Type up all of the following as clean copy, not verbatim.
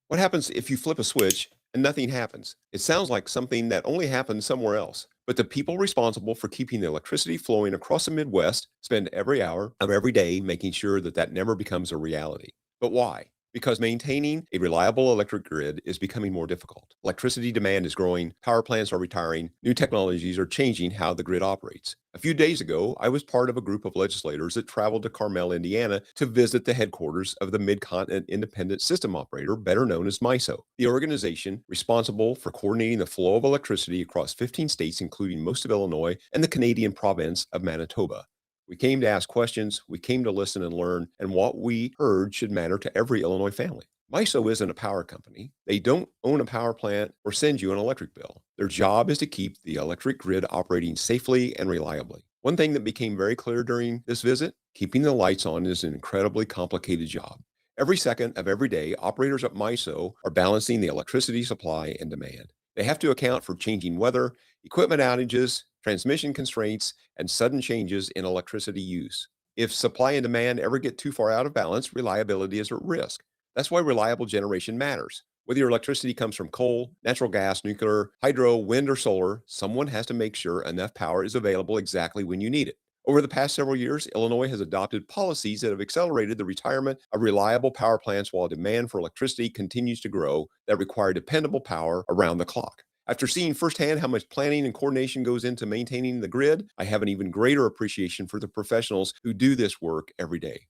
What happens if you flip a switch and nothing happens? It sounds like something that only happens somewhere else. But the people responsible for keeping the electricity flowing across the Midwest spend every hour of every day making sure that that never becomes a reality. But why? Because maintaining a reliable electric grid is becoming more difficult. Electricity demand is growing, power plants are retiring, new technologies are changing how the grid operates. A few days ago, I was part of a group of legislators that traveled to Carmel, Indiana to visit the headquarters of the Mid-Continent Independent System Operator, better known as MISO, the organization responsible for coordinating the flow of electricity across 15 states, including most of Illinois and the Canadian province of Manitoba. We came to ask questions, we came to listen and learn, and what we heard should matter to every Illinois family. MISO isn't a power company. They don't own a power plant or send you an electric bill. Their job is to keep the electric grid operating safely and reliably. One thing that became very clear during this visit, keeping the lights on is an incredibly complicated job. Every second of every day, operators at MISO are balancing the electricity supply and demand. They have to account for changing weather, equipment outages, transmission constraints, and sudden changes in electricity use. If supply and demand ever get too far out of balance, reliability is at risk. That's why reliable generation matters. Whether your electricity comes from coal, natural gas, nuclear, hydro, wind, or solar, someone has to make sure enough power is available exactly when you need it. Over the past several years, Illinois has adopted policies that have accelerated the retirement of reliable power plants while demand for electricity continues to grow that require dependable power around the clock. After seeing firsthand how much planning and coordination goes into maintaining the grid, I have an even greater appreciation for the professionals who do this work every day.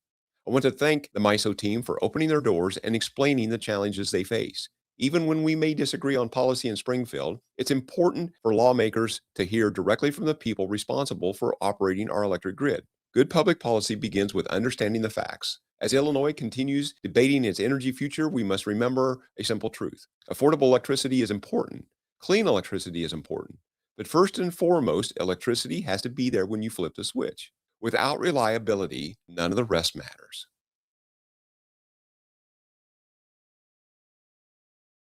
I want to thank the MISO team for opening their doors and explaining the challenges they face. Even when we may disagree on policy in Springfield, it's important for lawmakers to hear directly from the people responsible for operating our electric grid. Good public policy begins with understanding the facts. As Illinois continues debating its energy future, we must remember a simple truth. Affordable electricity is important. Clean electricity is important. But first and foremost, electricity has to be there when you flip the switch. Without reliability, none of the rest matters.